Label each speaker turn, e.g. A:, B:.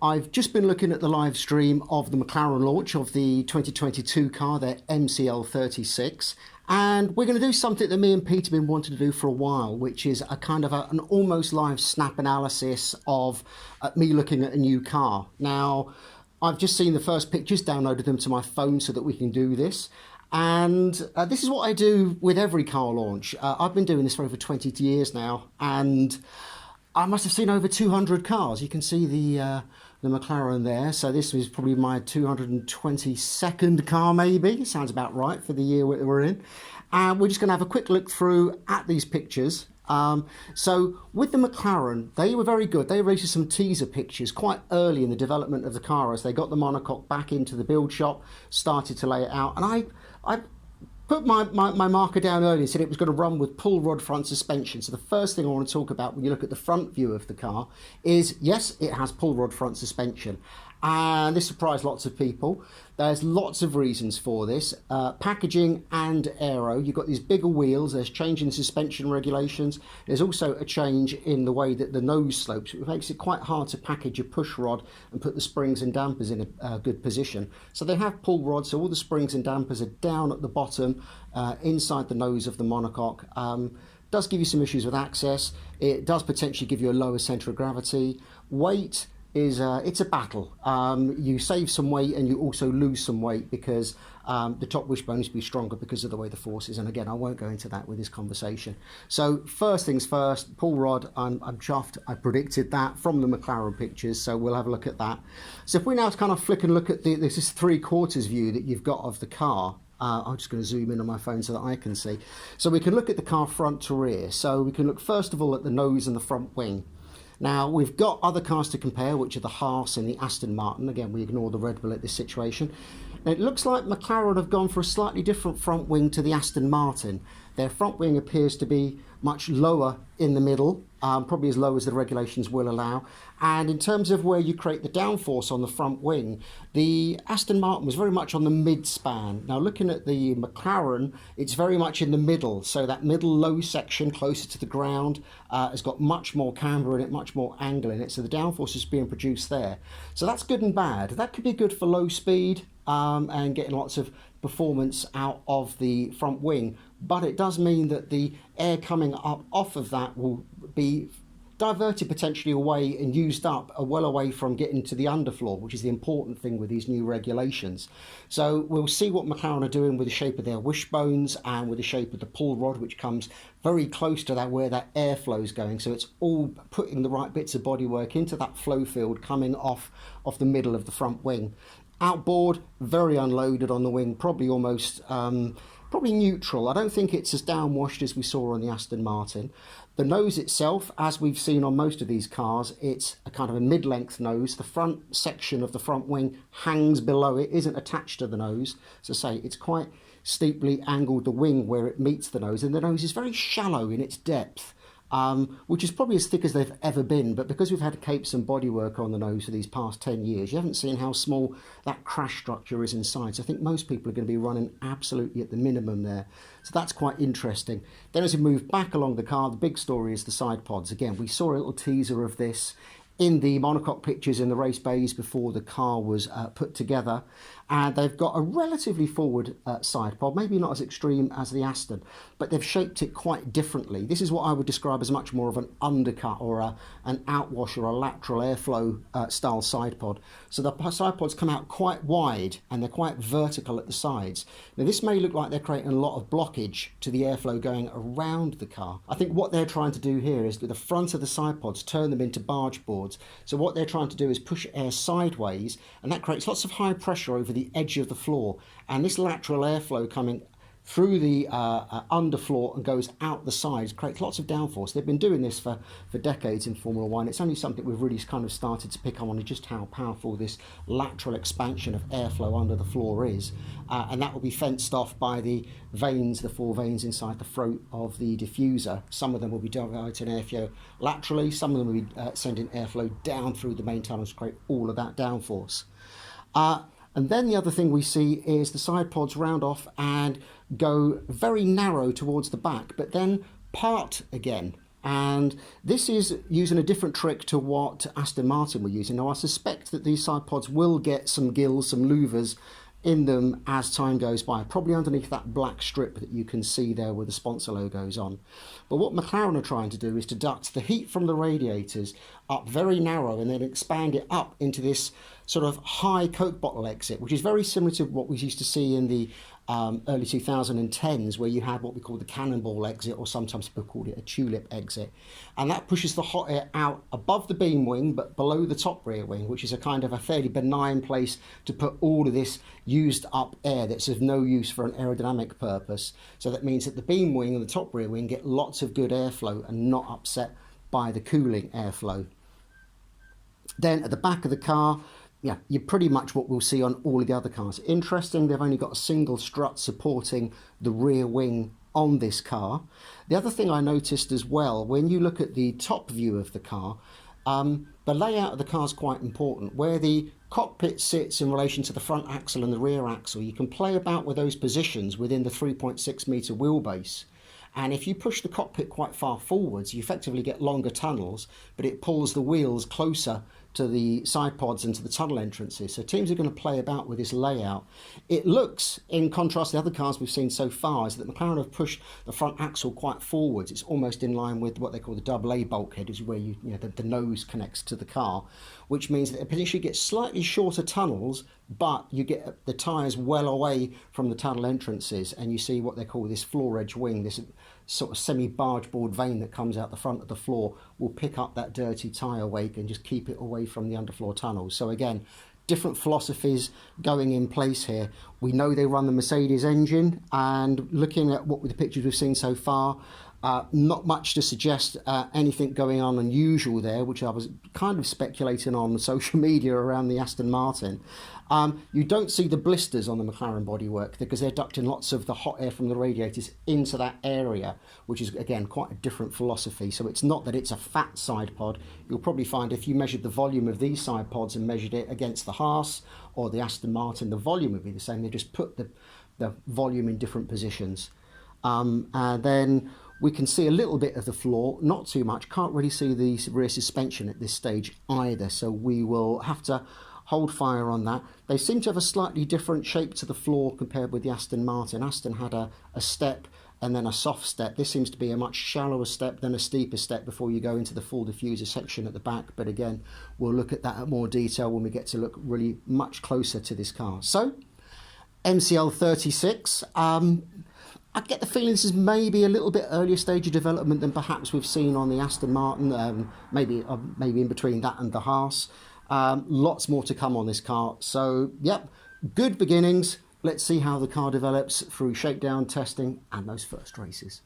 A: I've just been looking at the live stream of the McLaren launch of the 2022 car, their MCL36, and we're going to do something that me and Peter have been wanting to do for a while, which is a kind of an almost live snap analysis of me looking at a new car. Now, I've just seen the first pictures, downloaded them to my phone so that we can do this. And this is what I do with every car launch. I've been doing this for over 20 years now, and I must have seen over 200 cars. You can see the McLaren there. So this was probably my 222nd car, maybe. Sounds about right for the year we're in. And we're just going to have a quick look through at these pictures. So with the McLaren, they were very good. They released some teaser pictures quite early in the development of the car as they got the monocoque back into the build shop, started to lay it out. And I put my marker down early and said it was going to run with pull rod front suspension. So the first thing I want to talk about when you look at the front view of the car is, yes, it has pull rod front suspension. And this surprised lots of people. There's lots of reasons for this. Packaging and aero. You've got these bigger wheels. There's change in suspension regulations. There's also a change in the way that the nose slopes. It makes it quite hard to package a push rod and put the springs and dampers in a good position. So they have pull rods, so all the springs and dampers are down at the bottom, inside the nose of the monocoque. Does give you some issues with access. It does potentially give you a lower centre of gravity. Weight is it's a battle. You save some weight and you also lose some weight because the top wishbone needs to be stronger because of the way the force is. And again, I won't go into that with this conversation. So first things first, pull rod, I'm chuffed. I predicted that from the McLaren pictures, so we'll have a look at that. So if we now kind of flick and look at this is 3/4 view that you've got of the car. I'm just going to zoom in on my phone so that I can see. So we can look at the car front to rear. So we can look first of all at the nose and the front wing. Now, we've got other cars to compare, which are the Haas and the Aston Martin. Again, we ignore the Red Bull at this situation. Now, it looks like McLaren have gone for a slightly different front wing to the Aston Martin. Their front wing appears to be much lower in the middle, probably as low as the regulations will allow. And in terms of where you create the downforce on the front wing, the Aston Martin was very much on the mid-span. Now, looking at the McLaren, it's very much in the middle. So that middle low section closer to the ground has got much more camber in it, much more angle in it. So the downforce is being produced there. So that's good and bad. That could be good for low speed and getting lots of performance out of the front wing, but it does mean that the air coming up off of that will be diverted potentially away and used up well away from getting to the underfloor, which is the important thing with these new regulations. So we'll see what McLaren are doing with the shape of their wishbones and with the shape of the pull rod, which comes very close to that where that airflow is going. So it's all putting the right bits of bodywork into that flow field coming off the middle of the front wing. Outboard, very unloaded on the wing, probably almost probably neutral. I don't think it's as downwashed as we saw on the Aston Martin. The nose itself, as we've seen on most of these cars, it's a kind of a mid-length nose. The front section of the front wing hangs below it, isn't attached to the nose. So say it's quite steeply angled, the wing where it meets the nose, and the nose is very shallow in its depth. Which is probably as thick as they've ever been, but because we've had capes and bodywork on the nose for these past 10 years, you haven't seen how small that crash structure is inside. So I think most people are going to be running absolutely at the minimum there. So that's quite interesting. Then as we move back along the car, the big story is the side pods. Again, we saw a little teaser of this in the monocoque pictures in the race bays before the car was put together, and they've got a relatively forward side pod, maybe not as extreme as the Aston, but they've shaped it quite differently. This is what I would describe as much more of an undercut or an outwash or a lateral airflow style side pod. So the side pods come out quite wide and they're quite vertical at the sides. Now this may look like they're creating a lot of blockage to the airflow going around the car. I think what they're trying to do here is with the front of the side pods turn them into barge boards. So what they're trying to do is push air sideways, and that creates lots of high pressure over the edge of the floor, and this lateral airflow coming through the underfloor and goes out the sides creates lots of downforce. They've been doing this for decades in Formula One. It's only something we've really kind of started to pick up on, just how powerful this lateral expansion of airflow under the floor is, and that will be fenced off by the vanes, the 4 vanes inside the throat of the diffuser. Some of them will be diverting airflow laterally, some of them will be sending airflow down through the main tunnels to create all of that downforce. And then the other thing we see is the side pods round off and go very narrow towards the back, but then part again. And this is using a different trick to what Aston Martin were using. Now I suspect that these side pods will get some gills, some louvers in them as time goes by, probably underneath that black strip that you can see there with the sponsor logos on. But what McLaren are trying to do is to duct the heat from the radiators up very narrow and then expand it up into this sort of high Coke bottle exit, which is very similar to what we used to see in the early 2010s, where you had what we call the cannonball exit, or sometimes people called it a tulip exit. And that pushes the hot air out above the beam wing but below the top rear wing, which is a kind of a fairly benign place to put all of this used up air that's of no use for an aerodynamic purpose. So that means that the beam wing and the top rear wing get lots of good airflow and not upset by the cooling airflow. Then at the back of the car, yeah, you're pretty much what we'll see on all of the other cars. Interesting, they've only got a single strut supporting the rear wing on this car. The other thing I noticed as well, when you look at the top view of the car, the layout of the car is quite important. Where the cockpit sits in relation to the front axle and the rear axle, you can play about with those positions within the 3.6 metre wheelbase. And if you push the cockpit quite far forwards, you effectively get longer tunnels, but it pulls the wheels closer to the side pods and to the tunnel entrances. So teams are going to play about with this layout. It looks, in contrast to the other cars we've seen so far, is that McLaren have pushed the front axle quite forwards. It's almost in line with what they call the AA bulkhead, is where the nose connects to the car, which means that it potentially gets slightly shorter tunnels, but you get the tyres well away from the tunnel entrances, and you see what they call this floor edge wing, this sort of semi-barge board vein that comes out the front of the floor will pick up that dirty tyre wake and just keep it away from the underfloor tunnels. So again, different philosophies going in place here. We know they run the Mercedes engine, and looking at what with the pictures we've seen so far, not much to suggest anything going on unusual there, which I was kind of speculating on social media around the Aston Martin. You don't see the blisters on the McLaren bodywork because they're ducting lots of the hot air from the radiators into that area, which is, again, quite a different philosophy. So it's not that it's a fat side pod. You'll probably find if you measured the volume of these side pods and measured it against the Haas or the Aston Martin, the volume would be the same. They just put the volume in different positions. And then we can see a little bit of the floor, not too much. Can't really see the rear suspension at this stage either, so we will have to hold fire on that. They seem to have a slightly different shape to the floor compared with the Aston Martin. Aston had a step and then a soft step. This seems to be a much shallower step than a steeper step before you go into the full diffuser section at the back. But again, we'll look at that at more detail when we get to look really much closer to this car. So, MCL36. I get the feeling this is maybe a little bit earlier stage of development than perhaps we've seen on the Aston Martin, maybe in between that and the Haas. Lots more to come on this car. So, yep, good beginnings. Let's see how the car develops through shakedown testing and those first races.